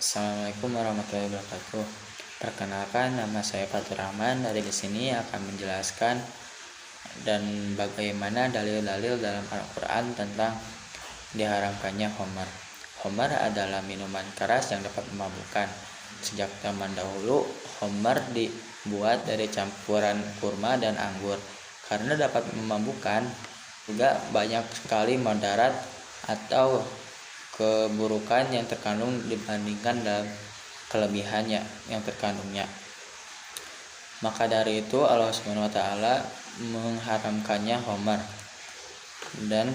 Assalamualaikum warahmatullahi wabarakatuh. Perkenalkan, nama saya Fatur Rahman. Dari sini akan menjelaskan dan bagaimana dalil-dalil dalam Al-Quran tentang diharamkannya khamar. Khamar adalah minuman keras yang dapat memabukkan. Sejak zaman dahulu, khamar dibuat dari campuran kurma dan anggur. Karena dapat memabukkan, juga banyak sekali mudarat atau keburukan yang terkandung dibandingkan dalam kelebihannya yang terkandungnya. Maka dari itu Allah Subhanahu wa taala mengharamkannya khamar, dan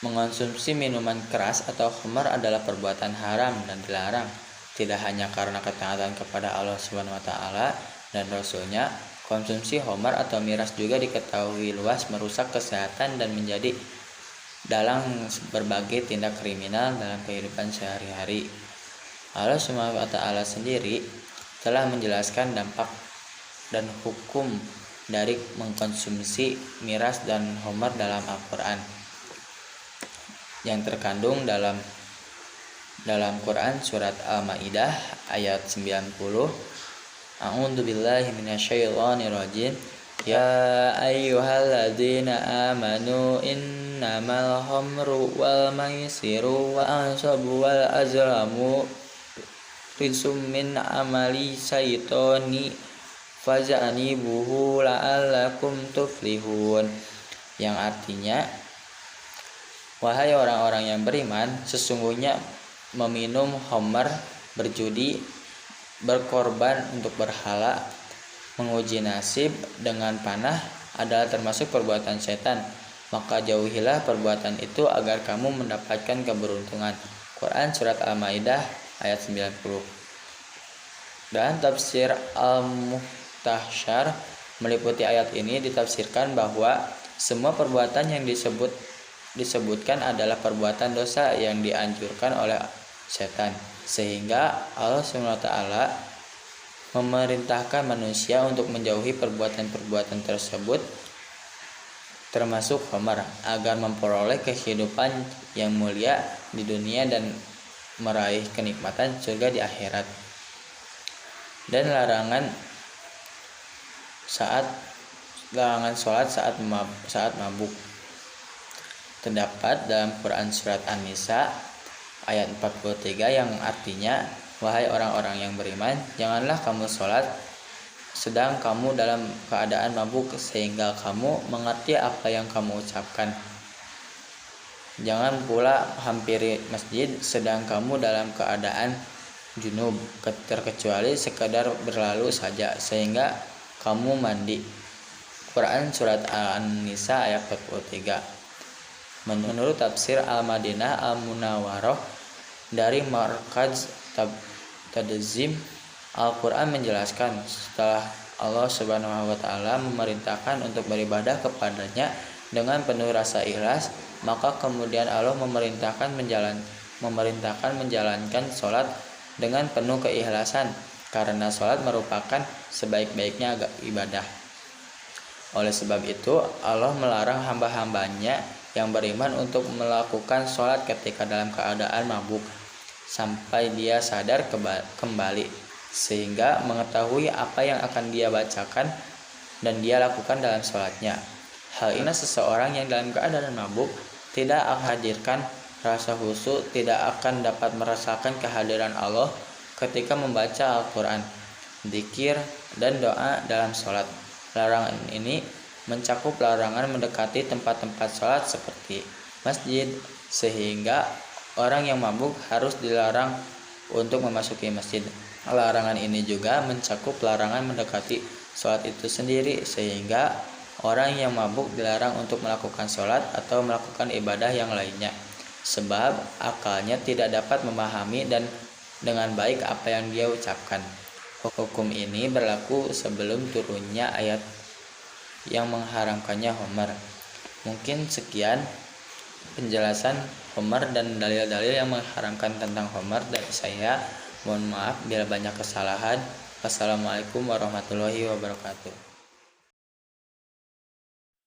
mengonsumsi minuman keras atau khamar adalah perbuatan haram dan dilarang, tidak hanya karena ketaatan kepada Allah Subhanahu wa taala dan Rasulnya. Konsumsi khamar atau miras juga diketahui luas merusak kesehatan dan menjadi dalam berbagai tindak kriminal dalam kehidupan sehari-hari. Allah Subhanahu wa taala sendiri telah menjelaskan dampak dan hukum dari mengkonsumsi miras dan khamar dalam Al-Qur'an yang terkandung dalam Quran surat Al-Maidah ayat 90. A'udzubillahi minasyaitonirrajim. Ya ayyuhalladzina amanu innamal khamru wal maisiru wal ansabu wal azlamu rijsum min amali syaitani fajtanibuhu la'allakum tuflihun. Yang artinya, wahai orang-orang yang beriman, sesungguhnya meminum khamar, berjudi, berkorban untuk berhala, menguji nasib dengan panah adalah termasuk perbuatan setan. Maka jauhilah perbuatan itu agar kamu mendapatkan keberuntungan. Quran surat Al-Maidah ayat 90. Dan tafsir Al-Muhtashar meliputi ayat ini ditafsirkan bahwa semua perbuatan yang disebutkan adalah perbuatan dosa yang dianjurkan oleh setan, sehingga Allah SWT memerintahkan manusia untuk menjauhi perbuatan-perbuatan tersebut, termasuk khamar, agar memperoleh kehidupan yang mulia di dunia dan meraih kenikmatan surga di akhirat. Dan larangan sholat saat mabuk terdapat dalam Quran surat An-Nisa ayat 43 yang artinya, wahai orang-orang yang beriman, janganlah kamu sholat sedang kamu dalam keadaan mabuk sehingga kamu mengerti apa yang kamu ucapkan. Jangan pula hampiri masjid sedang kamu dalam keadaan junub, terkecuali sekadar berlalu saja sehingga kamu mandi. Quran surat An-Nisa ayat 43. Menurut tafsir Al-Madinah Al-Munawwarah dari Markaz Tadzim, Al-Quran menjelaskan, setelah Allah Subhanahu wa taala memerintahkan untuk beribadah kepadanya dengan penuh rasa ikhlas, maka kemudian Allah memerintahkan menjalankan sholat dengan penuh keikhlasan, karena sholat merupakan sebaik-baiknya ibadah. Oleh sebab itu Allah melarang hamba-hambanya yang beriman untuk melakukan sholat ketika dalam keadaan mabuk sampai dia sadar kembali, sehingga mengetahui apa yang akan dia bacakan dan dia lakukan dalam sholatnya. Hal ini seseorang yang dalam keadaan mabuk tidak akan hadirkan rasa khusyuk, tidak akan dapat merasakan kehadiran Allah ketika membaca Al-Quran, dzikir, dan doa dalam sholat. Larangan ini mencakup larangan mendekati tempat-tempat sholat seperti masjid, sehingga orang yang mabuk harus dilarang untuk memasuki masjid. Larangan ini juga mencakup larangan mendekati sholat itu sendiri, sehingga orang yang mabuk dilarang untuk melakukan sholat atau melakukan ibadah yang lainnya, sebab akalnya tidak dapat memahami dan dengan baik apa yang dia ucapkan. Hukum ini berlaku sebelum turunnya ayat yang mengharamkannya khamar. Mungkin sekian penjelasan khamar dan dalil-dalil yang mengharamkan tentang khamar dari saya. Mohon maaf bila banyak kesalahan. Wassalamualaikum warahmatullahi wabarakatuh.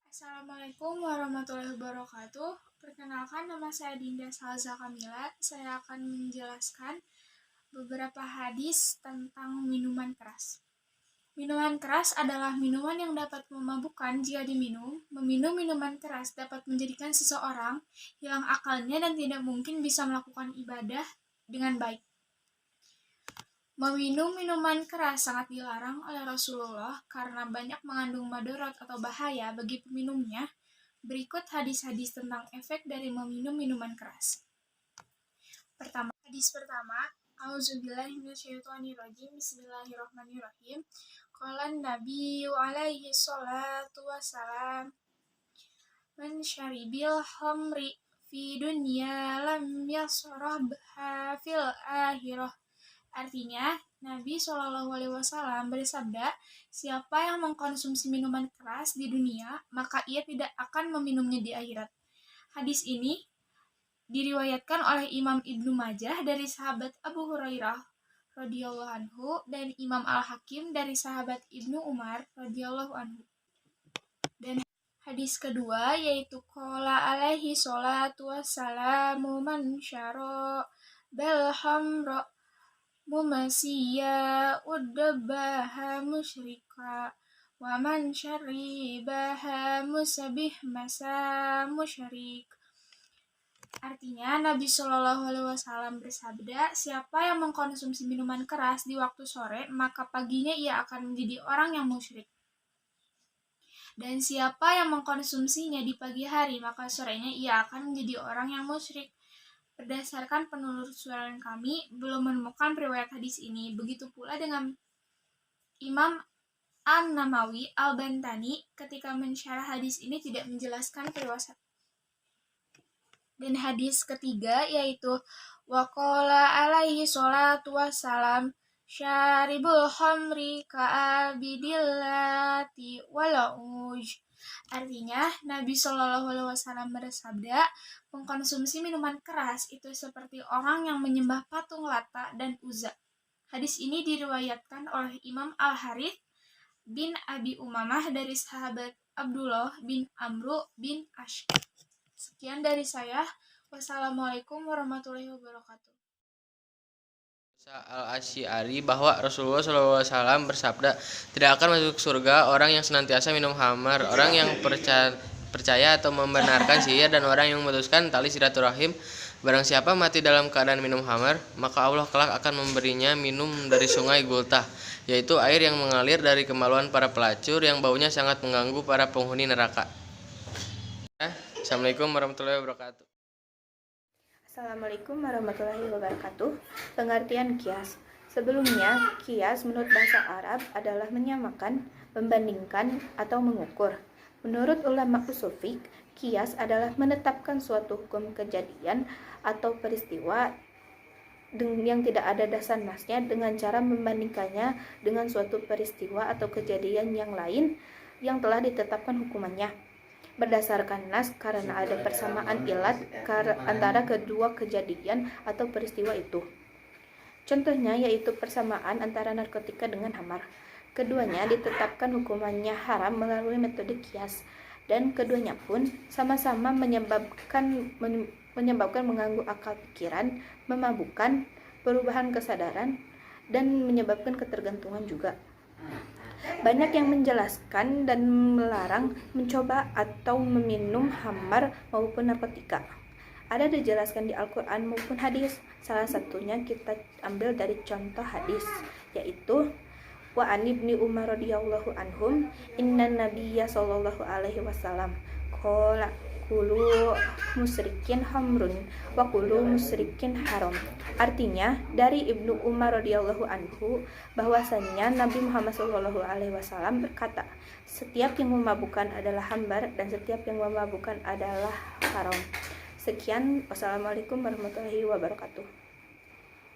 Assalamualaikum warahmatullahi wabarakatuh. Perkenalkan, nama saya Dinda Salza Kamila. Saya akan menjelaskan beberapa hadis tentang minuman keras. Minuman keras adalah minuman yang dapat memabukkan jika diminum. Meminum minuman keras dapat menjadikan seseorang hilang akalnya dan tidak mungkin bisa melakukan ibadah dengan baik. Meminum minuman keras sangat dilarang oleh Rasulullah karena banyak mengandung madarat atau bahaya bagi peminumnya. Berikut hadis-hadis tentang efek dari meminum minuman keras. Hadis pertama, A'udzubillahi minasyaitonirrajim. Bismillahirrahmanirrahim. Qala Nabi alaihi salatu wassalam, man syaribil khamri fi dunya lam yasrabha fil akhirah. Artinya, Nabi SAW bersabda, siapa yang mengkonsumsi minuman keras di dunia, maka ia tidak akan meminumnya di akhirat. Hadis ini diriwayatkan oleh Imam Ibnu Majah dari sahabat Abu Hurairah radhiyallahu anhu dan Imam Al-Hakim dari sahabat Ibnu Umar radhiyallahu anhu. Dan hadis kedua yaitu qala alaihi salatu wassalamu man syara bal hamra mumasiya udbaha musyrika wa man syaribaha musabih masa musyrik. Artinya, Nabi SAW bersabda, siapa yang mengkonsumsi minuman keras di waktu sore, maka paginya ia akan menjadi orang yang musyrik. Dan siapa yang mengkonsumsinya di pagi hari, maka sorenya ia akan menjadi orang yang musyrik. Berdasarkan penelusuran kami, belum menemukan riwayat hadis ini. Begitu pula dengan Imam An-Nawawi Al-Bantani ketika mensyarah hadis ini tidak menjelaskan periwayatan. Dan hadis ketiga yaitu waqala alaihi salatu wassalam syaribul khamri ka'abidillati walauj. Artinya, Nabi SAW bersabda, mengkonsumsi minuman keras itu seperti orang yang menyembah patung Lata dan Uzza. Hadis ini diriwayatkan oleh Imam Al-Harith bin Abi Umamah dari sahabat Abdullah bin Amru bin Ash. Sekian dari saya. Wassalamualaikum warahmatullahi wabarakatuh. Al-Asy'ari bahwa Rasulullah SAW bersabda, tidak akan masuk surga orang yang senantiasa minum khamar, orang yang percaya atau membenarkan sihir, dan orang yang memutuskan tali silaturahim. Barang siapa mati dalam keadaan minum khamar, maka Allah kelak akan memberinya minum dari sungai Gultah, yaitu air yang mengalir dari kemaluan para pelacur yang baunya sangat mengganggu para penghuni neraka. Assalamualaikum warahmatullahi wabarakatuh. Assalamualaikum warahmatullahi wabarakatuh. Pengertian kias. Sebelumnya, kias menurut bahasa Arab adalah menyamakan, membandingkan, atau mengukur. Menurut ulama ushul fiqh, kias adalah menetapkan suatu hukum kejadian atau peristiwa yang tidak ada dasar nasnya dengan cara membandingkannya dengan suatu peristiwa atau kejadian yang lain yang telah ditetapkan hukumannya berdasarkan nas karena ada persamaan ilat antara kedua kejadian atau peristiwa itu. Contohnya yaitu persamaan antara narkotika dengan khamar. Keduanya ditetapkan hukumannya haram melalui metode kias, dan keduanya pun sama-sama menyebabkan mengganggu akal pikiran, memabukkan, perubahan kesadaran, dan menyebabkan ketergantungan juga. Banyak yang menjelaskan dan melarang mencoba atau meminum khamar maupun narkotika. Ada dijelaskan di Al-Quran maupun hadis. Salah satunya kita ambil dari contoh hadis, yaitu wa an ibni Umar radhiyallahu anhum inna nabiyya sallallahu alaihi wasallam qala kulu musrikin hamrun wa kulu musrikin haram. Artinya dari Ibnu Umar radhiyallahu anhu bahwasanya Nabi Muhammad sallallahu alaihi wasallam berkata, setiap yang memabukkan adalah khamar dan setiap yang memabukkan adalah haram. Sekian, wassalamualaikum warahmatullahi wabarakatuh.